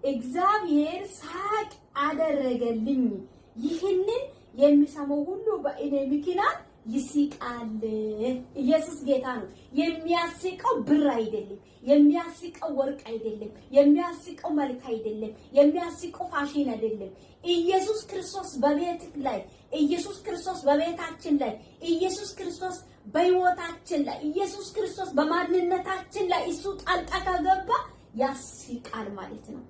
እግዚአብሔር ሳቅ አደረገልኝ ይህንን የሚሰማው ሁሉ በእኔ ምክንያት ይስቃል። ኢየሱስ ጌታ ነው። የሚያስቀው ብር አይደለም፣ የሚያስቀው ወርቅ አይደለም፣ የሚያስቀው መልክ አይደለም፣ የሚያስቀው ፋሽን አይደለም። ኢየሱስ ክርስቶስ በቤትህ ላይ፣ ኢየሱስ ክርስቶስ በቤታችን ላይ፣ ኢየሱስ ክርስቶስ በሕይወታችን ላይ፣ ኢየሱስ ክርስቶስ በማንነታችን ላይ እሱ ጣልቃ ከገባ ያስቃል ማለት ነው።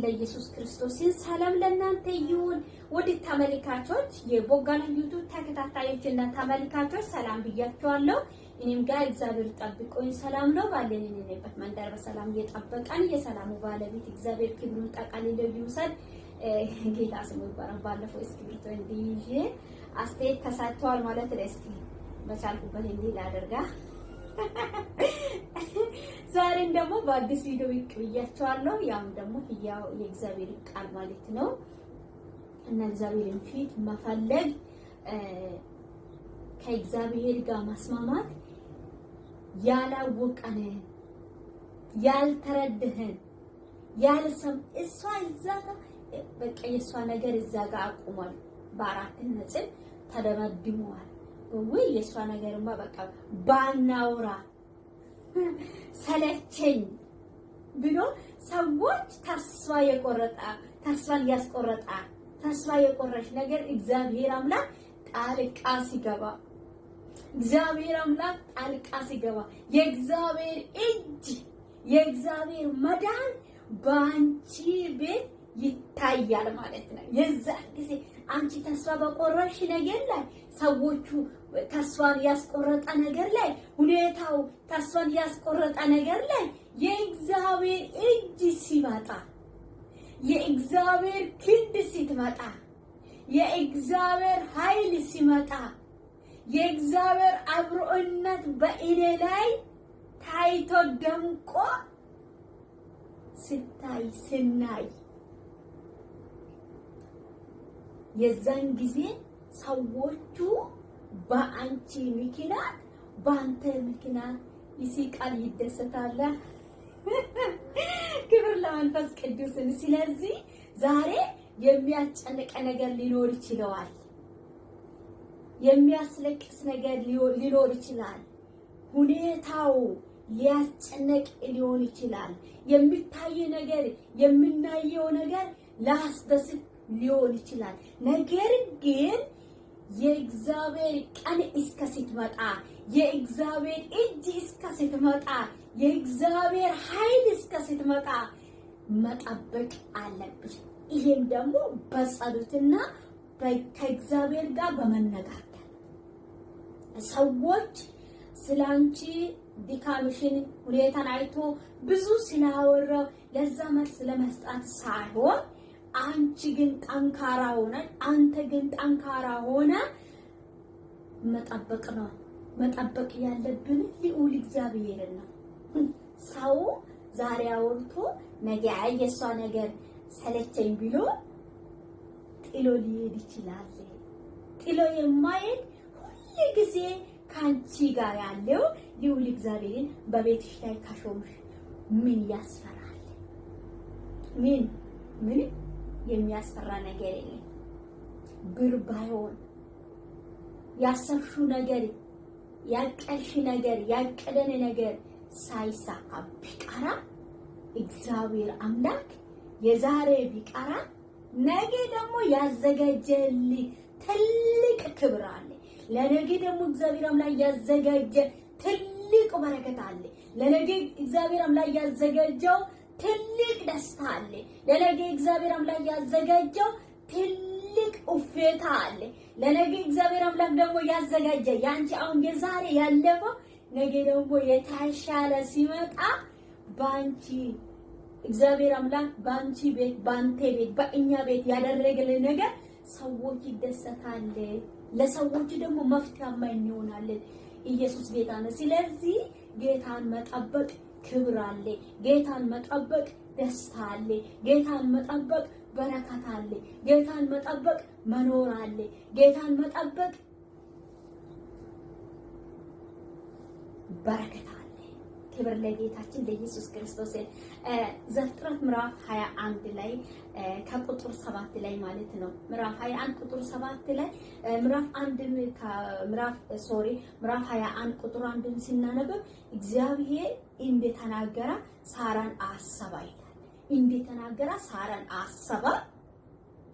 ለኢየሱስ ክርስቶስ ሰላም ለእናንተ ይሁን። ወደ ተመልካቾች የቦጋላ ዩቲዩብ ተከታታዮችና ተመልካቾች ሰላም ብያችኋለሁ። እኔም ጋር እግዚአብሔር ጠብቆኝ ሰላም ነው። ባለንበት መንደር በሰላም እየጠበቀን የሰላሙ ባለቤት እግዚአብሔር ክብሩን ጠቅልሎ ይውሰድ። ጌታ ስሙ ይባረክ። ባለፈው እስክሪብቶ እንዲይዤ አስተያየት ተሰጥቷል ማለት ነው። እስኪ በቻልኩበት እንዲህ ላደርጋ ዛሬም ደግሞ በአዲስ ቪዲዮ ብያችኋለሁ። ያም ደግሞ ያው የእግዚአብሔር ቃል ማለት ነው እና እግዚአብሔርን ፊት መፈለግ ከእግዚአብሔር ጋር መስማማት ያላወቀን ያልተረዳህን ያልሰም እሷ እዛ ጋር በቃ የሷ ነገር እዛ ጋር አቁሟል። በአራት ነጥብ ተደመድመዋል። ወይ የሷ ነገርማ በቃ ባናውራ ሰለቸኝ ብሎ ሰዎች ተስፋን ያስቆረጣ ተስፋ የቆረሽ ነገር እግዚአብሔር አምላክ ጣልቃ ሲገባ የእግዚአብሔር እጅ የእግዚአብሔር መዳን ባንቺ ቤት ይታያል ማለት ነው። የዛ ጊዜ አንቺ ተስፋ በቆረሽ ነገር ላይ ሰዎቹ ተስፋን ያስቆረጠ ነገር ላይ ሁኔታው ተስፋን ያስቆረጠ ነገር ላይ የእግዚአብሔር እጅ ሲመጣ የእግዚአብሔር ክንድ ሲመጣ የእግዚአብሔር ኃይል ሲመጣ የእግዚአብሔር አብሮነት በእኔ ላይ ታይቶ ደምቆ ስናይ የዛን ጊዜ ሰዎቹ በአንቺ ምክንያት በአንተ ምክንያት ይስቃል፣ ይደሰታል። ክብር ለመንፈስ ቅዱስ። ስለዚህ ዛሬ የሚያስጨንቅ ነገር ሊኖር ይችላል፣ የሚያስለቅስ ነገር ሊኖር ይችላል፣ ሁኔታው ሊያስጨንቅ ሊሆን ይችላል፣ የሚታይ ነገር የምናየው ነገር ላስደስት ሊሆን ይችላል። ነገር ግን የእግዚአብሔር ቀን እስከ ስትመጣ የእግዚአብሔር እጅ እስከ ስትመጣ የእግዚአብሔር ኃይል እስከ ስትመጣ መጠበቅ አለብሽ። ይሄም ደግሞ በጸሎትና ከእግዚአብሔር ጋር በመነጋገር ሰዎች ስላንቺ ድካምሽን ሁኔታን አይቶ ብዙ ስላወራው ለዛ መልስ ለመስጠት ሳይሆን አንቺ ግን ጠንካራ ሆነ አንተ ግን ጠንካራ ሆነ መጠበቅ ነው። መጠበቅ ያለብን ልዑል እግዚአብሔርን ነው። ሰው ዛሬ አውርቶ ነገ የሷ ነገር ሰለቸኝ ብሎ ጥሎ ሊሄድ ይችላል። ጥሎ የማይሄድ ሁሉ ጊዜ ካንቺ ጋር ያለው ልዑል እግዚአብሔርን በቤትሽ ላይ ካሾምሽ ምን ያስፈራል? ምን የሚያስፈራ ነገር የለም። ብር ባይሆን ያሰብሽው ነገር ያቀልሽ ነገር ያቀደን ነገር ሳይሳካ ቢቀራ እግዚአብሔር አምላክ የዛሬ ቢቀራ ነገ ደግሞ ያዘጋጀልሽ ትልቅ ክብር አለ። ለነገ ደግሞ እግዚአብሔር አምላክ ያዘጋጀ ትልቅ በረከት አለ። ለነገ እግዚአብሔር አምላክ ያዘጋጀው ትልቅ ደስታ አለ። ለነገ እግዚአብሔር አምላክ ያዘጋጀው ትልቅ እፎይታ አለ። ለነገ እግዚአብሔር አምላክ ደግሞ ያዘጋጀ ያንቺ አሁን የዛሬ ያለፈው ነገ ደግሞ የተሻለ ሲመጣ ባንቺ እግዚአብሔር አምላክ ባንቺ ቤት ባንተ ቤት በእኛ ቤት ያደረገልን ነገር ሰዎች ይደሰታል። ለሰዎች ደግሞ መፍትያማ እንሆናለን። ኢየሱስ ጌታ ነው። ስለዚህ ጌታን መጠበቅ ክብር አለ። ጌታን መጠበቅ ደስታ አለ። ጌታን መጠበቅ በረከት አለ። ጌታን መጠበቅ መኖር አለ። ጌታን መጠበቅ በረከት አለ። ክብር ለጌታችን ለኢየሱስ ክርስቶስ። ዘፍጥረት ምዕራፍ 21 ላይ ከቁጥር 7 ላይ ማለት ነው። ምዕራፍ 21 ቁጥር 7 ላይ ምዕራፍ 21 ቁጥር 1 ሲናነበብ እግዚአብሔር እንደተናገረ ሳራን አሰባ ይላል። እንደተናገረ ሳራን አሰባ።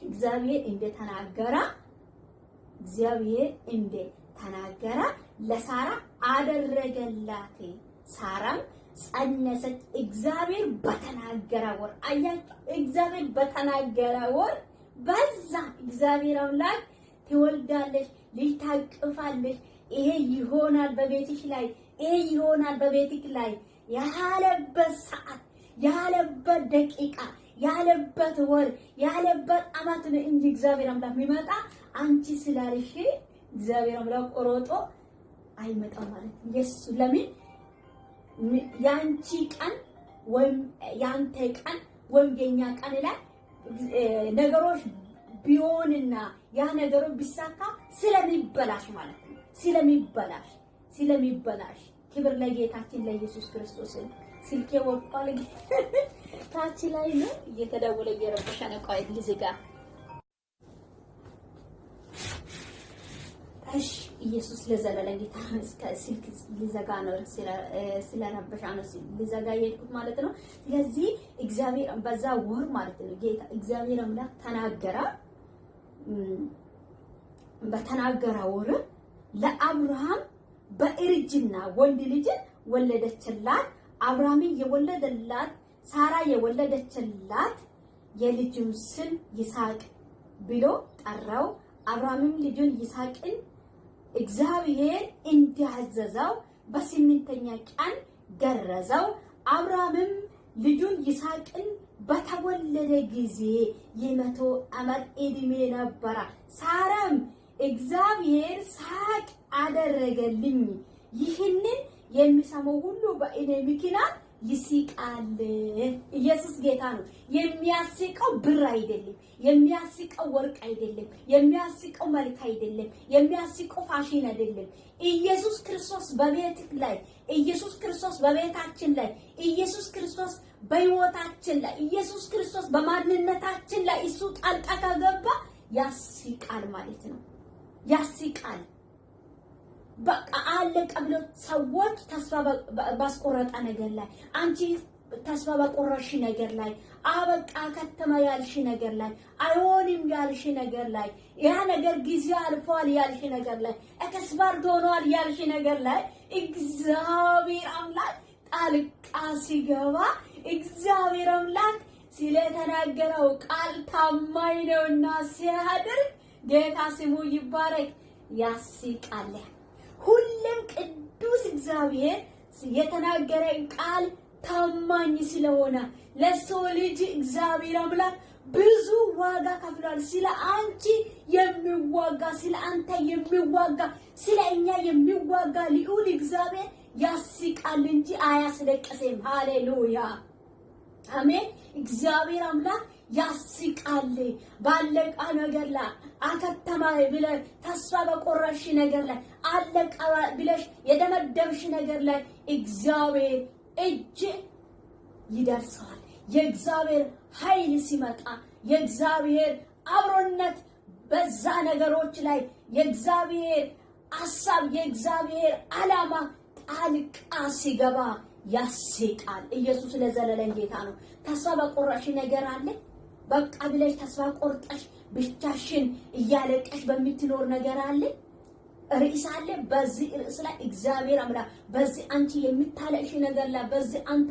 እግዚአብሔር እንደተናገረ ለሳራ አደረገላት። ሳራም ጸነሰች። እግዚአብሔር በተናገረ ወር አያችሁ፣ እግዚአብሔር በተናገረ ወር በዛ እግዚአብሔር አምላክ ትወልዳለች፣ ልጅ ታቅፋለች፣ ይሄ ይሆናል በቤትሽ ላይ፣ ይሄ ይሆናል በቤትክ ላይ ያለበት ሰዓት፣ ያለበት ደቂቃ፣ ያለበት ወር፣ ያለበት አመት ነው እንጂ እግዚአብሔር አምላክ የሚመጣ አንቺ ስላልሽ እግዚአብሔር አምላክ ቆሮጦ አይመጣም ማለት ነው። ኢየሱስ ለምን ያንቺ ቀን ወይም ያንተ ቀን ወይም የኛ ቀን ላይ ነገሮች ቢሆንና ያ ነገሮች ቢሳካ ስለሚበላሽ ማለት ነው። ስለሚበላሽ ክብር ለጌታችን ለኢየሱስ ክርስቶስ። ስልኬ ወጥቷል ታች ላይ ነው እየተደወለ እየረበሸ ነው። ቆይ ልዝጋ። እሺ ኢየሱስ ለዘላለም ጌታ እስከ ስልክ ሊዘጋ ነው ስለረበሻ ነው ሊዘጋ የሄድኩት ማለት ነው። ስለዚህ እግዚአብሔር በዛ ወር ማለት ነው ጌታ እግዚአብሔር አምላክ ተናገረ። በተናገረ ወር ለአብርሃም በእርጅና ወንድ ልጅ ወለደችላት። አብርሃምን የወለደላት ሳራ የወለደችላት የልጁን ስም ይስሐቅ ብሎ ጠራው። አብርሃምም ልጁን ይስሐቅን እግዚአብሔር እንዲያዘዘው በስምንተኛ ቀን ገረዘው። አብርሃምም ልጁን ይስሐቅን በተወለደ ጊዜ የ100 ዓመት ዕድሜ ነበረ። ሳራም እግዚአብሔር ሳቅ አደረገልኝ፣ ይህንን የሚሰማው ሁሉ በእኔ ምክንያት ይስቃል። ኢየሱስ ጌታ ነው። የሚያስቀው ብር አይደለም፣ የሚያስቀው ወርቅ አይደለም፣ የሚያስቀው መልክ አይደለም፣ የሚያስቀው ፋሽን አይደለም። ኢየሱስ ክርስቶስ በቤትህ ላይ፣ ኢየሱስ ክርስቶስ በቤታችን ላይ፣ ኢየሱስ ክርስቶስ በሕይወታችን ላይ፣ ኢየሱስ ክርስቶስ በማንነታችን ላይ እሱ ጣልቃ ከገባ ያስቃል ማለት ነው። ያስቃል። በቃ አለቀ ብሎ ሰዎች ተስፋ ባስቆረጠ ነገር ላይ አንቺ ተስፋ ባቆረሽ ነገር ላይ አበቃ ከተማ ያልሽ ነገር ላይ አይሆንም ያልሽ ነገር ላይ ያ ነገር ጊዜ አልፏል ያልሽ ነገር ላይ ኤክስፐርት ሆኗል ያልሽ ነገር ላይ እግዚአብሔር አምላክ ጣልቃ ሲገባ እግዚአብሔር አምላክ ስለተናገረው ቃል ታማኝ ነውና ሲያደርግ ጌታ ስሙ ይባረክ። ያስቃል። ሁሉም ቅዱስ እግዚአብሔር የተናገረን ቃል ታማኝ ስለሆነ ለሰው ልጅ እግዚአብሔር አምላክ ብዙ ዋጋ ከፍሏል። ስለ አንቺ የሚዋጋ፣ ስለ አንተ የሚዋጋ፣ ስለ እኛ የሚዋጋ ልዑል እግዚአብሔር ያስቃል እንጂ አያስለቅስም። ሃሌሉያ አሜን። እግዚአብሔር አምላክ ያስቃል። ባለቀ ነገር ላይ አከተማ ብለሽ ተስፋ በቆረሽ ነገር ላይ አለቀ ብለሽ የደመደምሽ ነገር ላይ እግዚአብሔር እጅ ይደርሳል። የእግዚአብሔር ኃይል ሲመጣ የእግዚአብሔር አብሮነት በዛ ነገሮች ላይ የእግዚአብሔር ሐሳብ የእግዚአብሔር ዓላማ ጣልቃ ሲገባ ያስቃል። ኢየሱስ ለዘላለም ጌታ ነው። ተስፋ በቆረሽ ነገር አለ በቃ ብለሽ ተስፋ ቆርጠሽ ብቻሽን እያለቀሽ በምትኖር ነገር አለ ርዕስ አለ። በዚህ ርዕስ ላይ እግዚአብሔር አምላክ በዚህ አንቺ የምታለቅሽ ነገር ላይ በዚህ አንተ